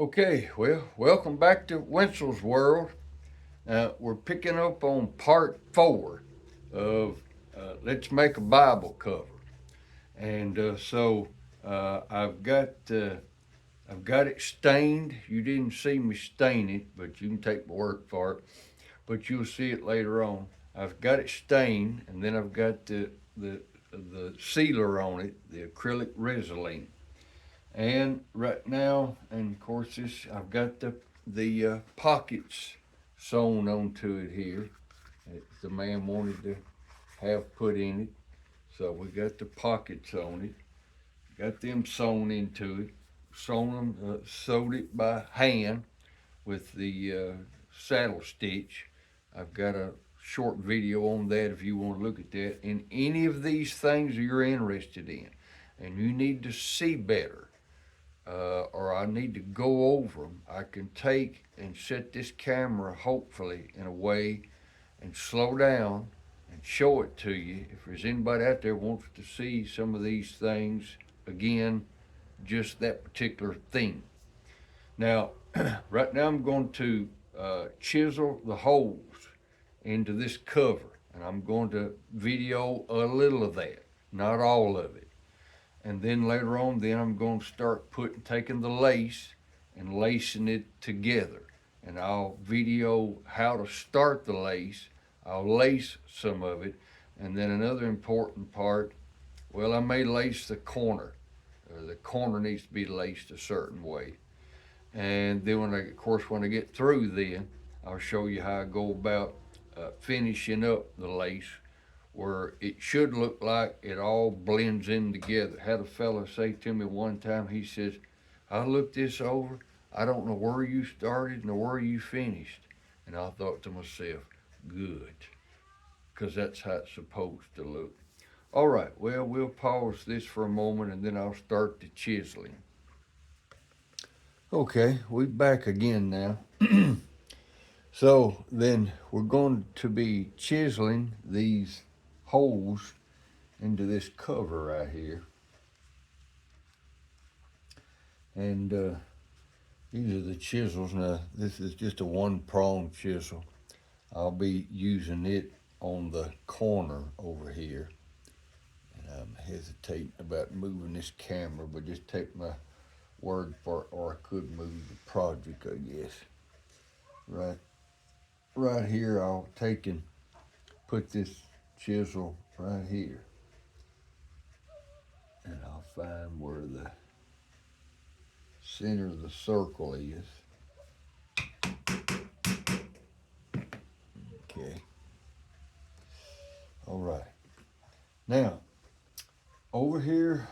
Okay, well, welcome back to Wenzel's World. We're picking up on part four of Let's Make a Bible Cover, and I've got it stained. You didn't see me stain it, but you can take my word for it. But you'll see it later on. I've got it stained, and then I've got the sealer on it, the acrylic Resolene. And right now, and of course, I've got the pockets sewn onto it here that the man wanted to have put in it. So we got the pockets on it, got them sewn into it, sewed it by hand with the saddle stitch. I've got a short video on that if you want to look at that. And any of these things you're interested in, and you need to see better, or I need to go over them, I can take and set this camera hopefully in a way and slow down and show it to you. If there's anybody out there wants to see some of these things again, just that particular thing. Now, right now I'm going to chisel the holes into this cover, and I'm going to video a little of that, not all of it. And then later on, then I'm going to start taking the lace and lacing it together. And I'll video how to start the lace. I'll lace some of it. And then another important part, well, I may lace the corner. The corner needs to be laced a certain way. And then of course, when I get through then, I'll show you how I go about finishing up the lace where it should look like it all blends in together. Had a fella say to me one time, he says, I looked this over, I don't know where you started nor where you finished. And I thought to myself, good, because that's how it's supposed to look. All right, well, we'll pause this for a moment and then I'll start the chiseling. Okay, we're back again now. So then we're going to be chiseling these holes into this cover right here. And these are the chisels. Now, this is just a one-prong chisel. I'll be using it on the corner over here. And I'm hesitating about moving this camera, but just take my word for it, or I could move the project, I guess. Right here, I'll take and put this chisel right here. And I'll find where the center of the circle is. Okay. All right. Now, over here,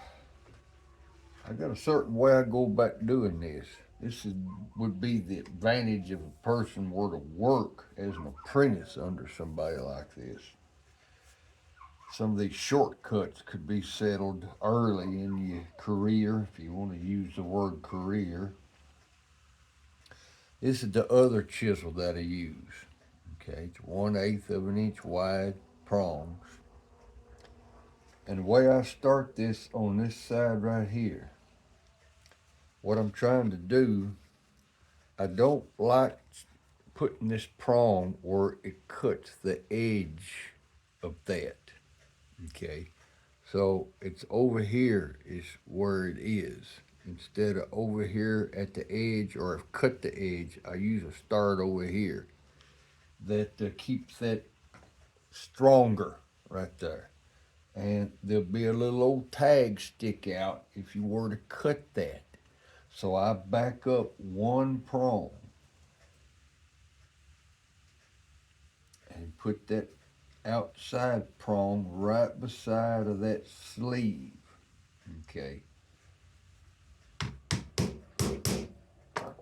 I got a certain way I go about doing this. Would be the advantage if a person were to work as an apprentice under somebody like this. Some of these shortcuts could be settled early in your career, if you want to use the word career. This is the other chisel that I use. Okay, it's 1/8 of an inch wide prongs. And the way I start this on this side right here, what I'm trying to do, I don't like putting this prong where it cuts the edge of that. Okay, so it's over here is where it is. Instead of over here at the edge, or if cut the edge, I usually start over here. That keeps that stronger right there. And there'll be a little old tag stick out if you were to cut that. So I back up one prong and put that outside prong right beside of that sleeve. Okay.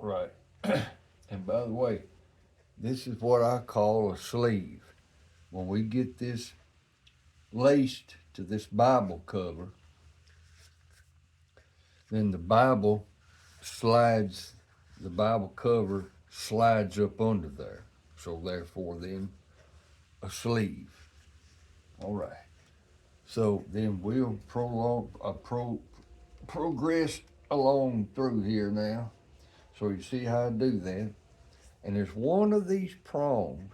Right. And by the way, this is what I call a sleeve. When we get this laced to this Bible cover, then the Bible cover slides up under there. So therefore then a sleeve. All right. So then we'll progress along through here now. So you see how I do that? And there's one of these prongs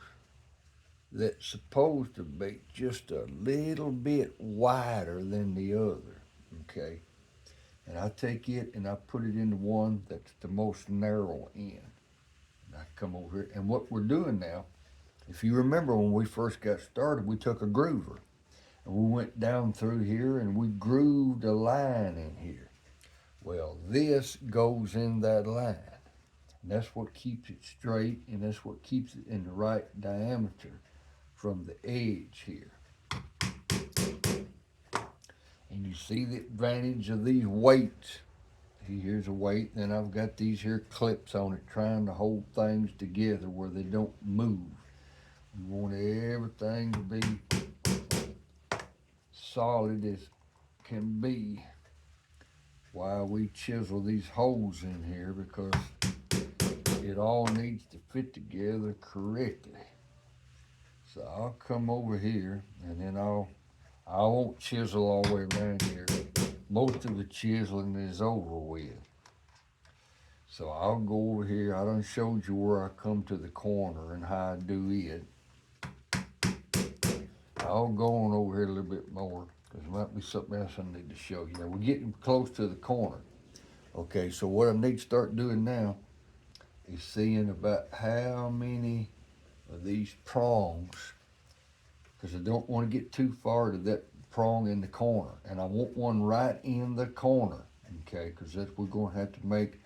that's supposed to be just a little bit wider than the other, okay? And I take it and I put it in the one that's the most narrow end. And I come over here, and what we're doing now, if you remember when we first got started, we took a groover and we went down through here and we grooved a line in here. Well, this goes in that line. And that's what keeps it straight, and that's what keeps it in the right diameter from the edge here. And you see the advantage of these weights. Here's a weight, then I've got these here clips on it trying to hold things together where they don't move. You want everything to be solid as can be while we chisel these holes in here, because it all needs to fit together correctly. So I'll come over here and then I won't chisel all the way around here. Most of the chiseling is over with. So I'll go over here. I done showed you where I come to the corner and how I do it. I'll go on over here a little bit more because there might be something else I need to show you. Now we're getting close to the corner. Okay, so what I need to start doing now is seeing about how many of these prongs, because I don't want to get too far to that prong in the corner, and I want one right in the corner, okay, because that's we're going to have to make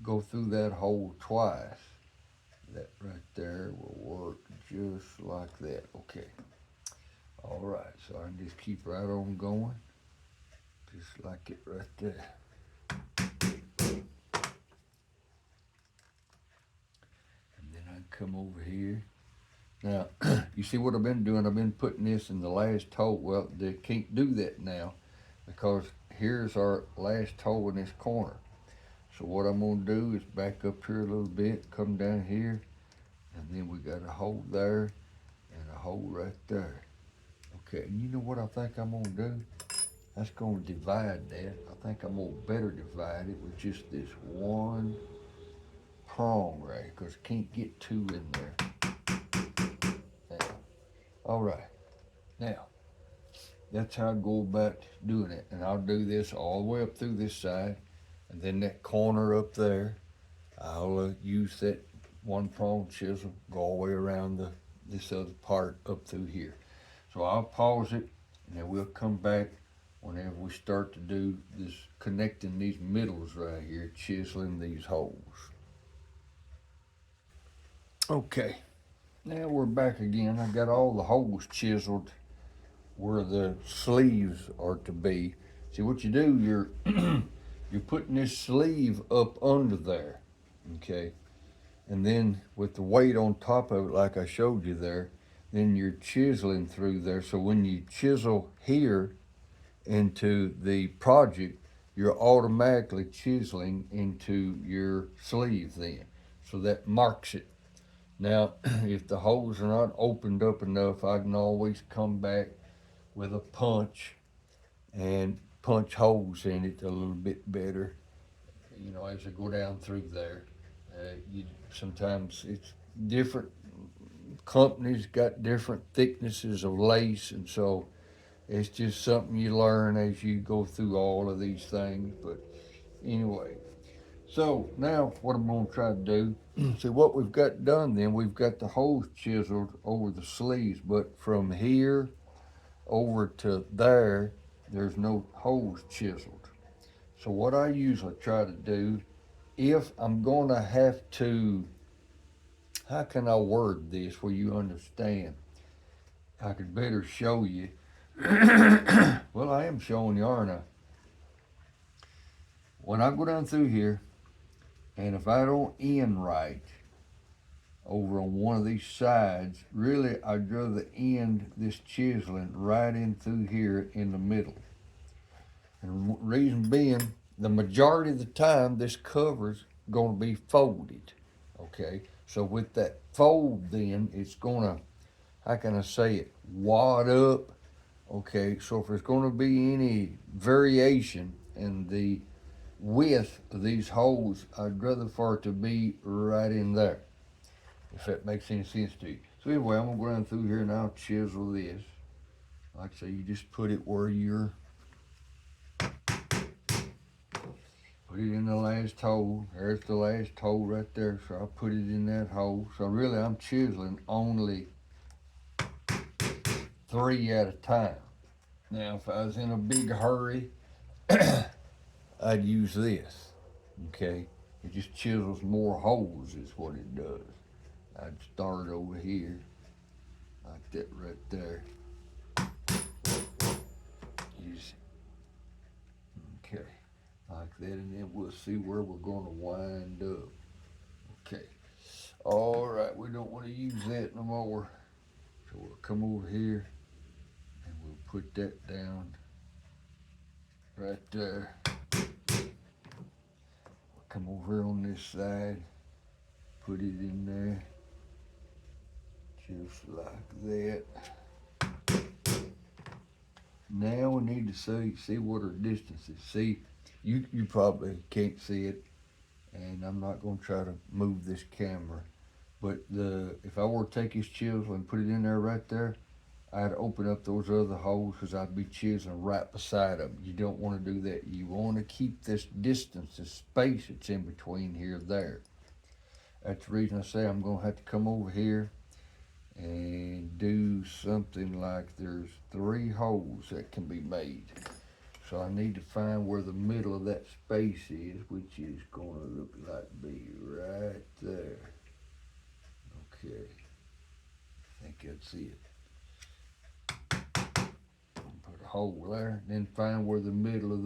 go through that hole twice. That right there will work just like that. Okay. All right, so I can just keep right on going, just like it right there. And then I come over here. Now, you see what I've been doing? I've been putting this in the last hole. Well, they can't do that now because here's our last hole in this corner. So what I'm gonna do is back up here a little bit, come down here, and then we got a hole there and a hole right there. Okay, and you know what I think I'm gonna do? That's gonna divide that. I think I'm gonna better divide it with just this one prong right, because I can't get two in there. Now, all right, now that's how I go about doing it, and I'll do this all the way up through this side, and then that corner up there, I'll use that one prong chisel, go all the way around this other part up through here. So I'll pause it, and then we'll come back whenever we start to do this, connecting these middles right here, chiseling these holes. Okay, now we're back again. I got all the holes chiseled where the sleeves are to be. See what you do, you're putting this sleeve up under there, okay? And then with the weight on top of it, like I showed you there, then you're chiseling through there. So when you chisel here into the project, you're automatically chiseling into your sleeve then. So that marks it. Now, if the holes are not opened up enough, I can always come back with a punch and punch holes in it a little bit better, you know, as I go down through there. Sometimes it's different companies got different thicknesses of lace, and so it's just something you learn as you go through all of these things. But anyway, so now what I'm going to try to do, see what we've got done then, we've got the holes chiseled over the sleeves, but from here over to there, there's no holes chiseled. So what I usually try to do, if I'm going to have to, how can I word this where you understand? I could better show you. Well, I am showing you, aren't I? When I go down through here, and if I don't end right over on one of these sides, really I'd rather end this chiseling right in through here in the middle. And the reason being, the majority of the time this cover's going to be folded, okay? So with that fold then, it's going to, how can I say it, wad up, okay? So if there's going to be any variation in the width of these holes, I'd rather for it to be right in there, if that makes any sense to you. So anyway, I'm gonna go down through here and I'll chisel this. Like I say, you just put it where you're, put it in the last hole. There's the last hole right there, so I'll put it in that hole. So really I'm chiseling only 3 at a time. Now if I was in a big hurry, I'd use this, okay? It just chisels more holes is what it does. I'd start over here, like that right there. Use, okay, like that, and then we'll see where we're gonna wind up. Okay, all right, we don't wanna use that no more. So we'll come over here and we'll put that down right there. Come over here on this side, put it in there, just like that. Now we need to see what our distance is. See, you probably can't see it, and I'm not gonna try to move this camera, but if I were to take this chisel and put it in there right there, I'd open up those other holes because I'd be chiseling right beside them. You don't want to do that. You want to keep this distance, this space that's in between here there. That's the reason I say I'm gonna have to come over here and do something like there's 3 holes that can be made. So I need to find where the middle of that space is, which is gonna look like be right there. Okay, I think that's it. Put a hole there, then find where the middle of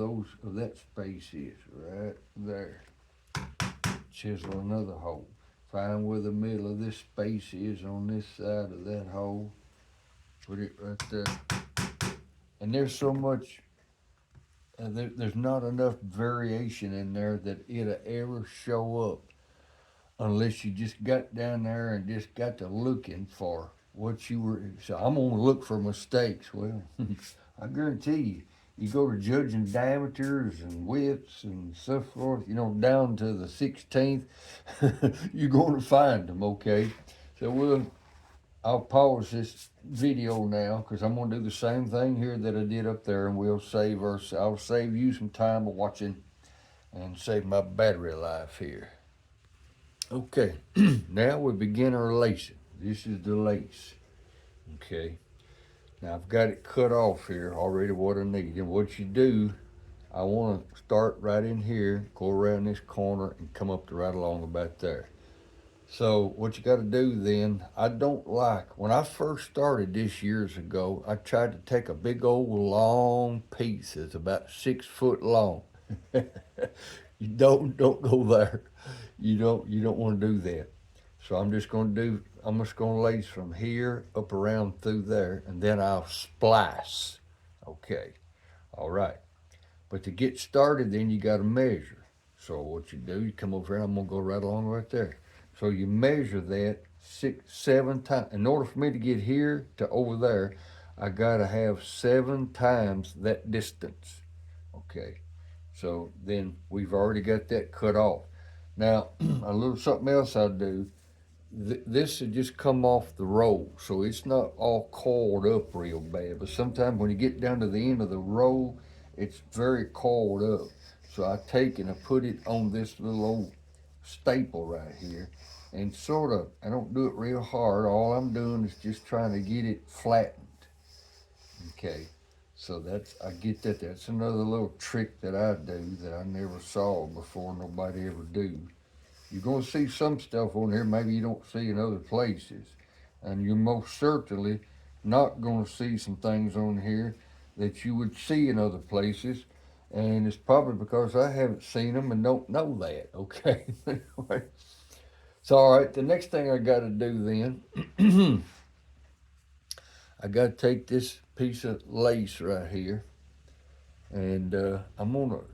that space is, right there. Chisel another hole. Find where the middle of this space is on this side of that hole. Put it right there. And there's so much, there's not enough variation in there that it'll ever show up unless you just got down there and just got to looking for what you were. So I'm gonna look for mistakes. Well, I guarantee you, you go to judging diameters and widths and so forth, down to the 16th, you're going to find them, okay? So I'll pause this video now because I'm going to do the same thing here that I did up there, and I'll save you some time of watching and save my battery life here. Okay, now we begin our lacing. This is the lace, okay? Now I've got it cut off here already what I need. And what you do, I want to start right in here, go around this corner and come up to right along about there. So what you got to do then, I don't like, when I first started this years ago, I tried to take a big old long piece that's about 6 foot long. You don't go there. You don't want to do that. So I'm just going to lace from here up around through there, and then I'll splice. Okay, all right. But to get started, then you got to measure. So what you do, you come over here, I'm going to go right along right there. So you measure that 6, 7 times. In order for me to get here to over there, I got to have 7 times that distance. Okay, so then we've already got that cut off. Now, a little something else I do, this would just come off the roll, so it's not all coiled up real bad. But sometimes when you get down to the end of the roll, it's very coiled up. So I take and I put it on this little old staple right here, and I don't do it real hard. All I'm doing is just trying to get it flattened. Okay, so I get that. That's another little trick that I do that I never saw before, nobody ever do. You're going to see some stuff on here maybe you don't see in other places. And you're most certainly not going to see some things on here that you would see in other places. And it's probably because I haven't seen them and don't know that, okay? Anyway, so all right, the next thing I got to do then, I got to take this piece of lace right here, and I'm going to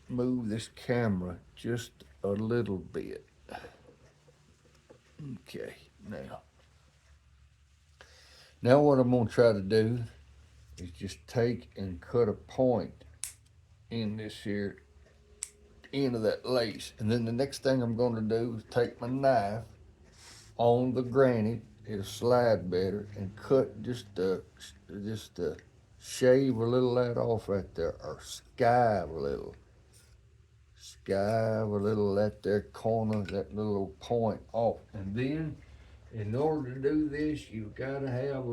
move this camera just a little bit. Okay, now what I'm going to try to do is just take and cut a point in this here end of that lace. And then the next thing I'm going to do is take my knife on the granite, it'll slide better, and cut just shave a little of that off right there, or skive a little that there corner, that little point off. And then, in order to do this, you've got to have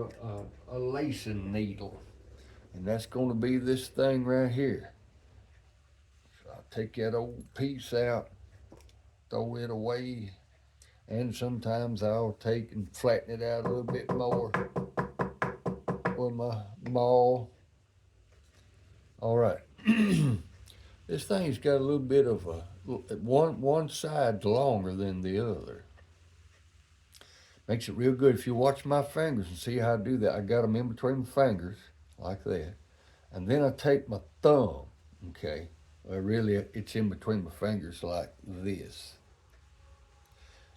a lacing needle, and that's going to be this thing right here. So I'll take that old piece out, throw it away, and sometimes I'll take and flatten it out a little bit more with my maul. All right. This thing's got a little bit of one side's longer than the other. Makes it real good. If you watch my fingers and see how I do that, I got them in between my fingers like that. And then I take my thumb, okay? Well, really, it's in between my fingers like this.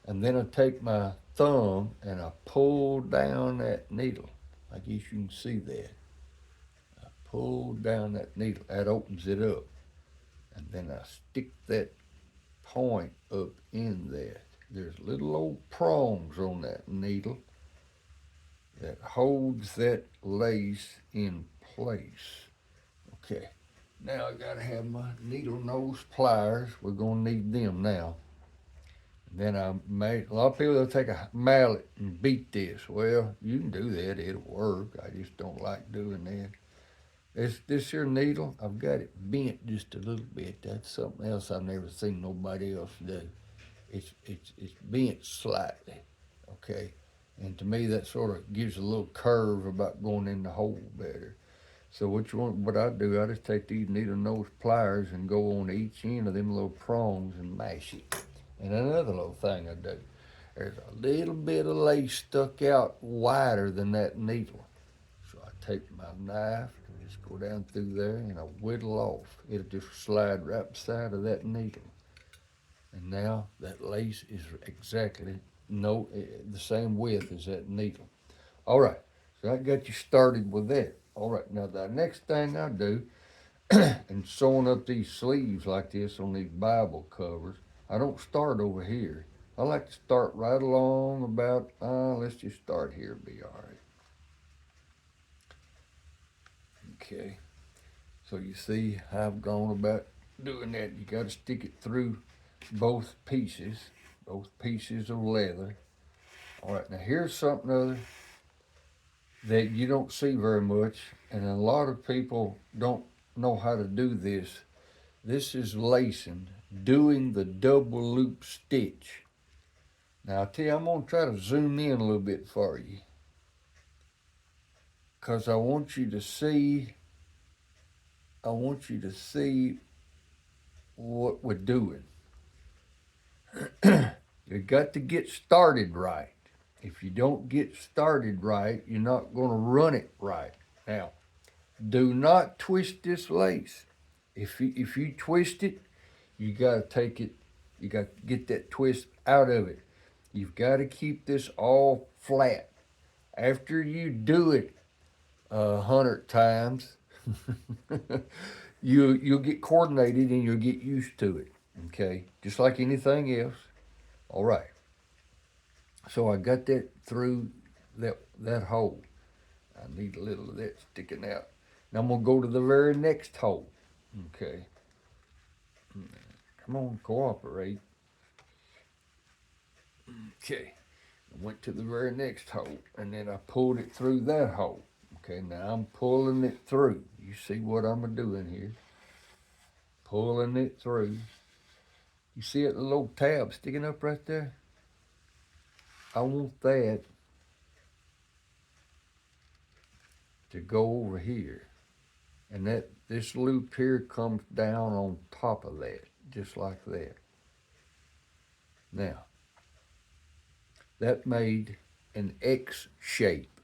And then I take my thumb and I pull down that needle. I guess you can see that. I pull down that needle. That opens it up. And then I stick that point up in there. There's little old prongs on that needle that holds that lace in place. Okay, now I gotta have my needle nose pliers. We're gonna need them now. And then a lot of people, they'll take a mallet and beat this. Well, you can do that, it'll work. I just don't like doing that. This here needle, I've got it bent just a little bit. That's something else I've never seen nobody else do. It's bent slightly, okay? And to me, that sort of gives a little curve about going in the hole better. So what I do, I just take these needle nose pliers and go on each end of them little prongs and mash it. And another little thing I do, there's a little bit of lace stuck out wider than that needle. So I take my knife, just go down through there, and I whittle off. It'll just slide right beside of that needle. And now that lace is exactly the same width as that needle. All right, so I got you started with that. All right, now the next thing I do, and sewing up these sleeves like this on these Bible covers, I don't start over here. I like to start right along about, let's just start here, be all right. Okay, so you see how I've gone about doing that. You got to stick it through both pieces of leather. All right, now here's something other that you don't see very much, and a lot of people don't know how to do this. This is lacing, doing the double loop stitch. Now I tell you, I'm gonna try to zoom in a little bit for you, because I want you to see what we're doing. You got to get started right. If you don't get started right, you're not going to run it right. Now, do not twist this lace. If you twist it, you got to take it, you got to get that twist out of it. You've got to keep this all flat. After you do it 100 times, you'll get coordinated and you'll get used to it. Okay, just like anything else. All right. So I got that through that hole. I need a little of that sticking out. Now I'm gonna go to the very next hole. Okay. Come on, cooperate. Okay. I went to the very next hole, and then I pulled it through that hole. Okay, now I'm pulling it through. You see what I'm doing here? Pulling it through. You see that little tab sticking up right there? I want that to go over here. And this loop here comes down on top of that, just like that. Now, that made an X shape.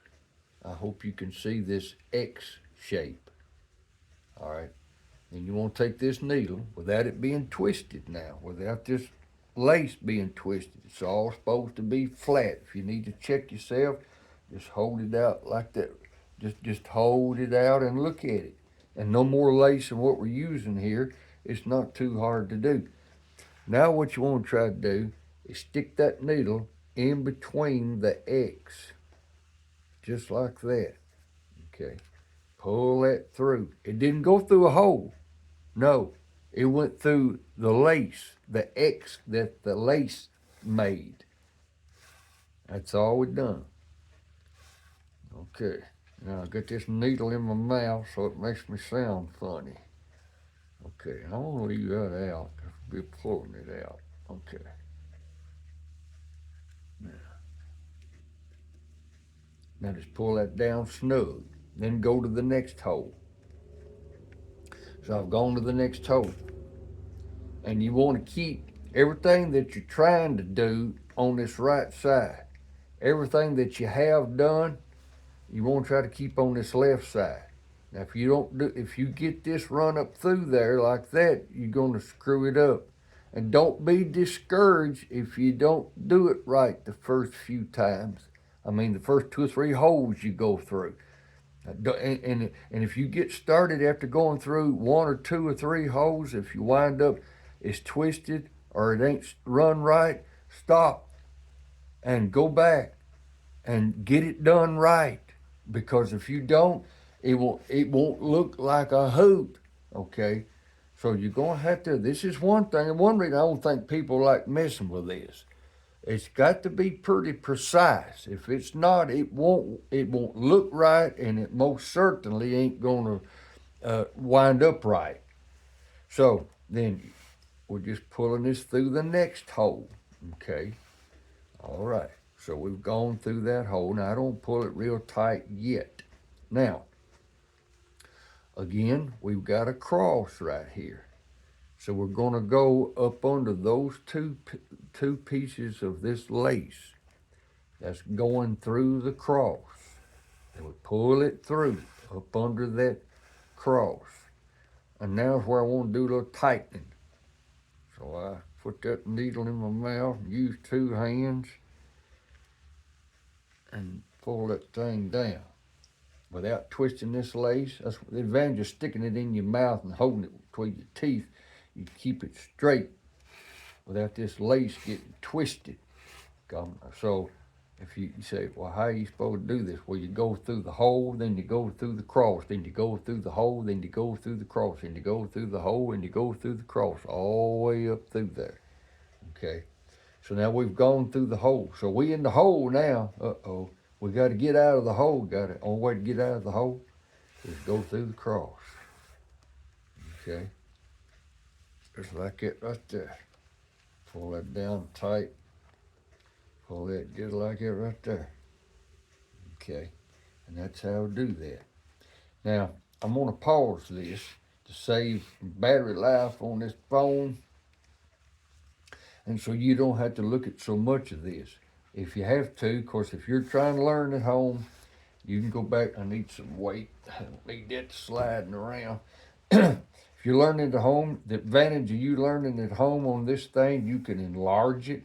I hope you can see this X shape. All right. And you want to take this needle without it being twisted now, without this lace being twisted. It's all supposed to be flat. If you need to check yourself, just hold it out like that. Just hold it out and look at it. And no more lace than what we're using here. It's not too hard to do. Now what you want to try to do is stick that needle in between the X, just like that. Okay. Pull that through. It didn't go through a hole. No, it went through the lace, the X that the lace made. That's all we done. Okay. Now I got this needle in my mouth so it makes me sound funny. Okay, I want to leave that out because we're pulling it out. Okay. Now just pull that down snug. Then go to the next hole. So I've gone to the next hole. And you want to keep everything that you're trying to do on this right side. Everything that you have done, you want to try to keep on this left side. Now if you get this run up through there like that, you're going to screw it up. And don't be discouraged if you don't do it right the first few times. I mean, the first 2 or 3 holes you go through. And if you get started after going through 1 or 2 or 3 holes, if you wind up it's twisted or it ain't run right, stop and go back and get it done right. Because if you don't, it won't look like a hoop. Okay, so you're gonna have to. This is one thing, and one reason I don't think people like messing with this. It's got to be pretty precise. If it's not, it won't look right, and it most certainly ain't gonna wind up right. So then we're just pulling this through the next hole. Okay, all right. So we've gone through that hole. Now I don't pull it real tight yet. Now, again, we've got a cross right here. So we're going to go up under those two pieces of this lace that's going through the cross. And we pull it through up under that cross. And now is where I want to do a little tightening. So I put that needle in my mouth and use 2 hands and pull that thing down without twisting this lace. That's the advantage of sticking it in your mouth and holding it between your teeth. You keep it straight without this lace getting twisted. So if you say, well, how are you supposed to do this? Well, you go through the hole, then you go through the cross, then you go through the hole, then you go through the cross, then you go through the hole, and you go through the cross, all the way up through there. Okay. So now we've gone through the hole. So we in the hole now. Uh-oh. We got to get out of the hole. Only way to get out of the hole is go through the cross. Okay. Just like it right there. Pull that down tight. Pull that just like it right there. Okay. And that's how we do that. Now, I'm going to pause this to save battery life on this phone. And so you don't have to look at so much of this. If you have to, of course, if you're trying to learn at home, you can go back. I need some weight. I need that sliding around. If you're learning at home, the advantage of you learning at home on this thing, you can enlarge it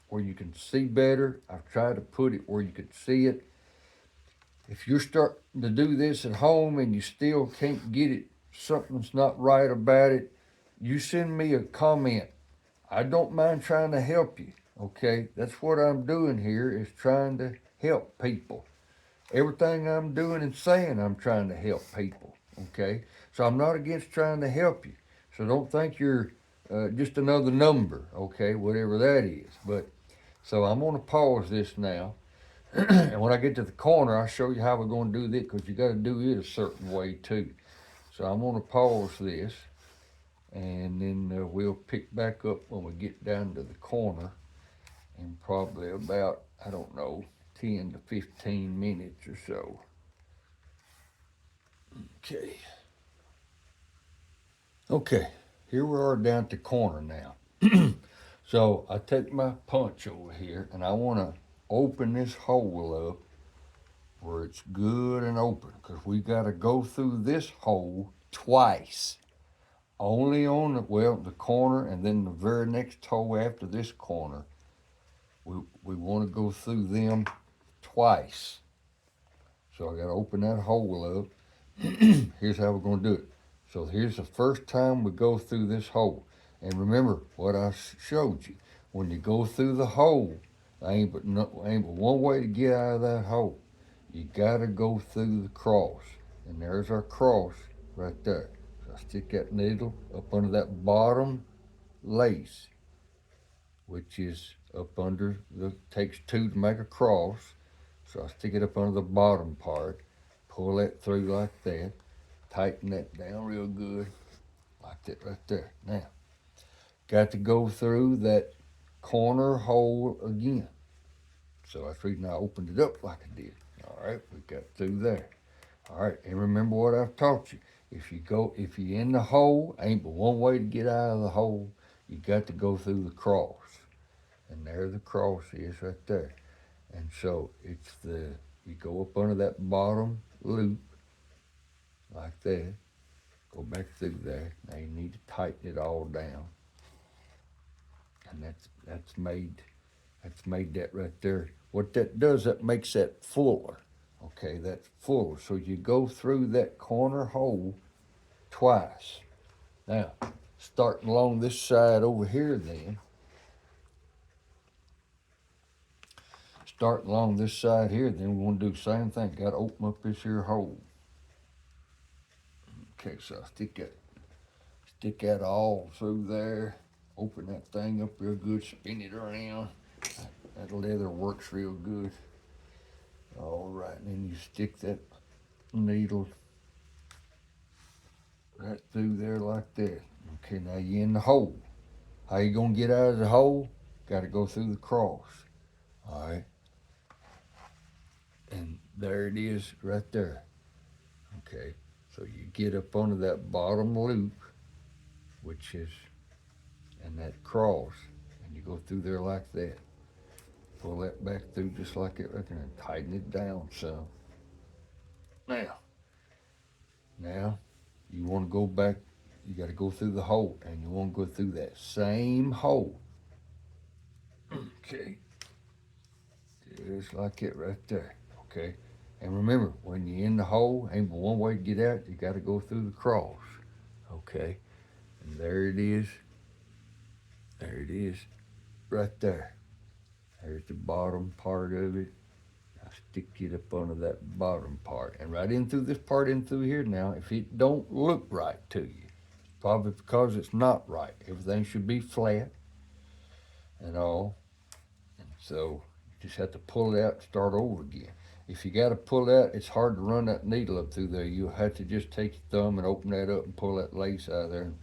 where you can see better. I've tried to put it where you can see it. If you're starting to do this at home and you still can't get it, something's not right about it, you send me a comment. I don't mind trying to help you, okay? That's what I'm doing here is trying to help people. Everything I'm doing and saying, I'm trying to help people, okay? So I'm not against trying to help you. So don't think you're just another number, okay, whatever that is. But so I'm going to pause this now. And when I get to the corner, I'll show you how we're going to do this because you got to do it a certain way too. So I'm going to pause this. And then we'll pick back up when we get down to the corner in probably about, I don't know, 10 to 15 minutes or so. Okay, here we are down at the corner now. So I take my punch over here and I want to open this hole up where it's good and open because we got to go through this hole twice. Only on the corner and then the very next hole after this corner. We want to go through them twice. So I got to open that hole up. Here's how we're going to do it. So here's the first time we go through this hole. And remember what I showed you. When you go through the hole, ain't but one way to get out of that hole. You gotta go through the cross. And there's our cross right there. So I stick that needle up under that bottom lace, which is up under takes two to make a cross. So I stick it up under the bottom part, pull that through like that, tighten that down real good, like that right there. Now, got to go through that corner hole again. So that's the reason I opened it up like I did. All right, we got through there. All right, and remember what I've taught you. If you're in the hole, ain't but one way to get out of the hole. You got to go through the cross. And there the cross is right there. And so you go up under that bottom loop like that, go back through there. Now you need to tighten it all down. And that's made that right there. What that does, that makes that fuller. Okay, that's fuller. So you go through that corner hole twice. Now, starting along this side over here then, we want to do the same thing. Got to open up this here hole. Okay, so I stick that all through there. Open that thing up real good, spin it around. That leather works real good. All right, and then you stick that needle right through there like that. Okay, now you're in the hole. How you gonna get out of the hole? Got to go through the cross. All right, and there it is right there. Okay, so you get up under that bottom loop, which is and that cross, and you go through there like that. Pull that back through just like it right there and tighten it down some. Now you want to go back, you got to go through the hole, and you want to go through that same hole. Okay, just like it right there. Okay, and remember, when you're in the hole, ain't but one way to get out. You got to go through the cross. Okay, and there it is. There it is, right there. There's the bottom part of it. I stick it up under that bottom part. And right in through this part in through here now, if it don't look right to you, it's probably because it's not right. Everything should be flat and all. And so you just have to pull it out and start over again. If you got to pull out, it's hard to run that needle up through there. You'll have to just take your thumb and open that up and pull that lace out of there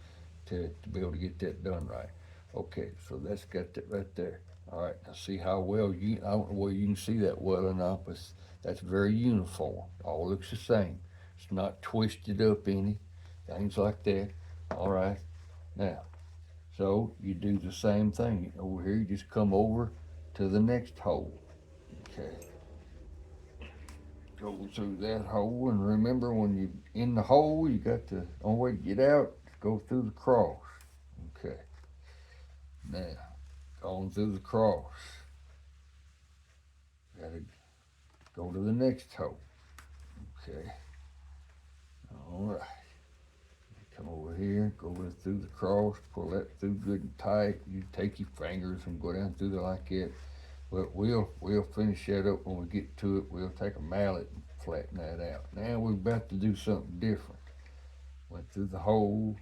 to be able to get that done right. Okay, so that's got that right there. All right, now see how well I don't know whether you can see that well enough, but that's very uniform. All looks the same. It's not twisted up any, things like that. All right, now, so you do the same thing. Over here, you just come over to the next hole. Okay. Go through that hole, and remember when you're in the hole, you got the only way to get out is go through the cross. Okay. Now, going through the cross. Gotta go to the next hole. Okay. All right. Come over here, go through the cross, pull that through good and tight. You take your fingers and go down through there like that. But we'll finish that up when we get to it. We'll take a mallet and flatten that out. Now we're about to do something different. Went through the hole,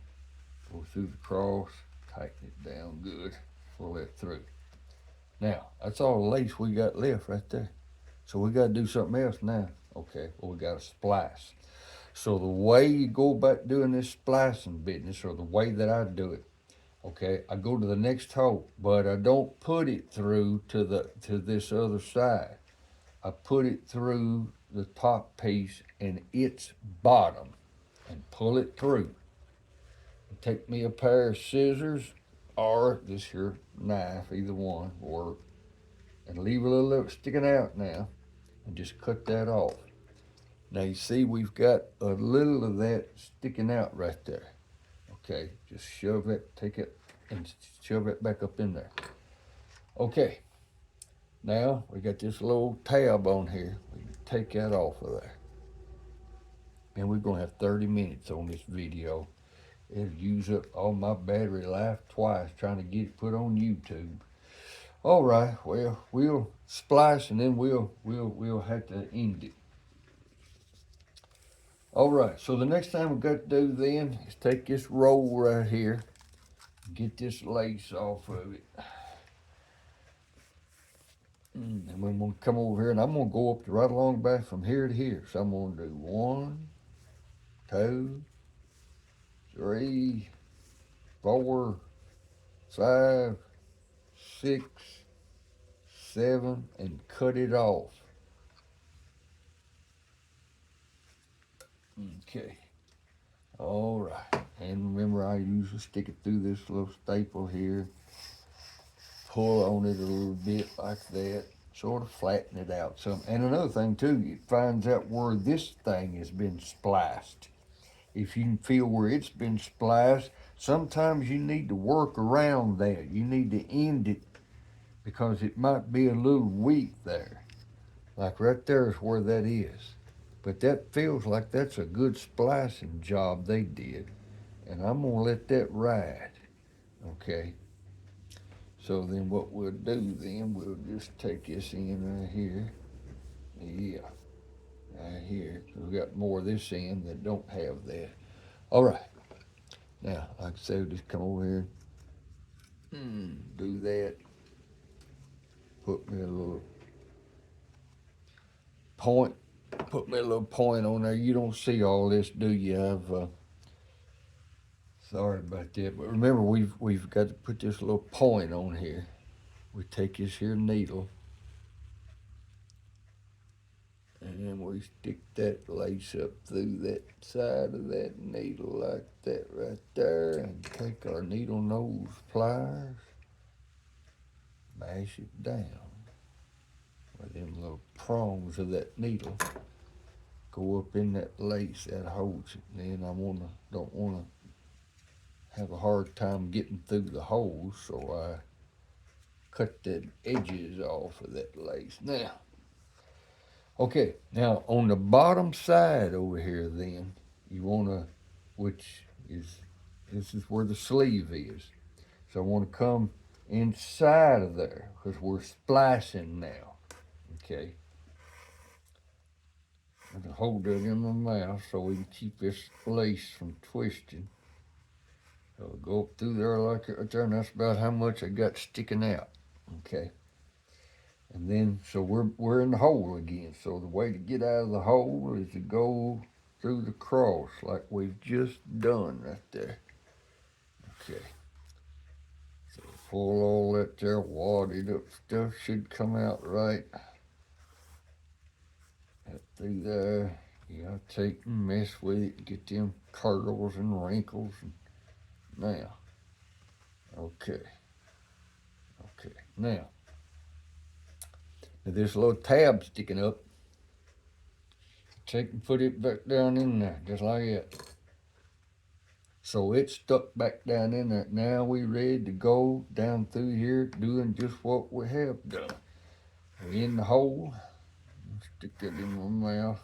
go through the cross, tighten it down good, pull that through. Now, that's all the lace we got left right there. So we got to do something else now. Okay, well, we got to splice. So the way you go about doing this splicing business, or the way that I do it, okay, I go to the next hole, but I don't put it through to this other side. I put it through the top piece and its bottom and pull it through. Take me a pair of scissors or this here knife, either one, or and leave a little of it sticking out now and just cut that off. Now you see we've got a little of that sticking out right there. Okay, just shove it, take it, and shove it back up in there. Okay, now we got this little tab on here. We can take that off of there. And we're gonna have 30 minutes on this video. It'll use up all my battery life twice trying to get it put on YouTube. All right, well, we'll splice and then we'll have to end it. All right, so the next thing we've got to do then is take this roll right here, get this lace off of it. And then I'm going to come over here and I'm going to go up right along back from here to here. So I'm going to do 1, 2, 3, 4, 5, 6, 7, and cut it off. Okay. All right. And remember, I usually stick it through this little staple here. Pull on it a little bit like that. Sort of flatten it out some. And another thing, too, it finds out where this thing has been spliced. If you can feel where it's been spliced, sometimes you need to work around that. You need to end it because it might be a little weak there. Like right there is where that is. But that feels like that's a good splicing job they did. And I'm going to let that ride. Okay. So then what we'll do then, we'll just take this in right here. Yeah. Right here. We've got more of this in that don't have that. All right. Now, like I said, we'll just come over here. Do that. Put me a little point. Put me a little point on there. You don't see all this, do you? Sorry about that, but remember we've got to put this little point on here. We take this here needle and we stick that lace up through that side of that needle like that right there, and take our needle nose pliers, mash it down with them little prongs of that needle. Go up in that lace that holds it. And then I don't wanna have a hard time getting through the holes, so I cut the edges off of that lace. Now, okay, now on the bottom side over here then, you wanna, this is where the sleeve is. So I wanna come inside of there, because we're splicing now, okay? I'm gonna hold that in my mouth so we can keep this lace from twisting. So I'll go up through there like it right there, and that's about how much I got sticking out, okay? And then, so we're in the hole again. So the way to get out of the hole is to go through the cross like we've just done right there. Okay. So pull all that there wadded up stuff should come out right. Up through there. You gotta take and mess with it, get them curls and wrinkles. Now, okay. Okay, now this little tab sticking up, take and put it back down in there, just like that. So it's stuck back down in there. Now we ready to go down through here doing just what we have done. We're in the hole. Stick that in my mouth.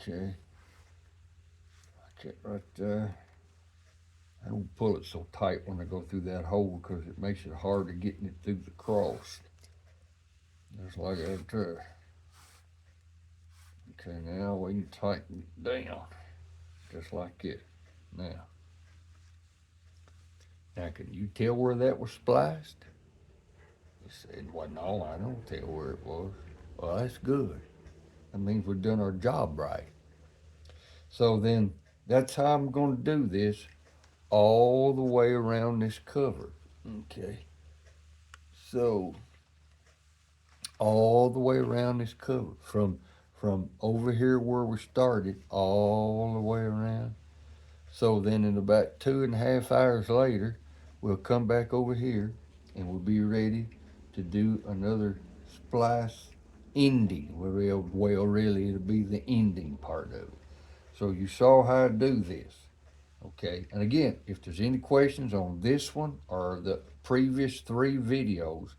Okay. Like it right there. I don't pull it so tight when I go through that hole because it makes it harder getting it through the cross. Just like that there. Okay, now we can tighten it down. Just like it. Now, can you tell where that was spliced? He said, well, no, I don't tell where it was. Well, that's good. That means we've done our job right. So then, that's how I'm going to do this all the way around this cover. Okay. So, all the way around this cover, from over here where we started, all the way around. So then in about 2.5 hours later, we'll come back over here and we'll be ready to do another splice ending. Well, really, it'll be the ending part of it. So you saw how to do this, okay? And again, if there's any questions on this one or the previous 3 videos,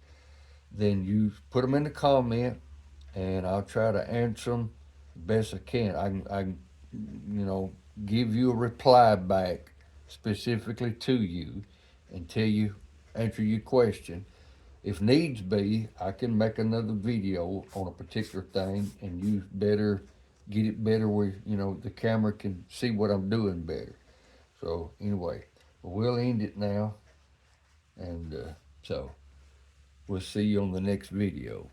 then you put them in the comment and I'll try to answer them the best I can. I can, give you a reply back specifically to you and tell you, answer your question. If needs be, I can make another video on a particular thing and you better get it better where, the camera can see what I'm doing better. So anyway, we'll end it now. And so we'll see you on the next video.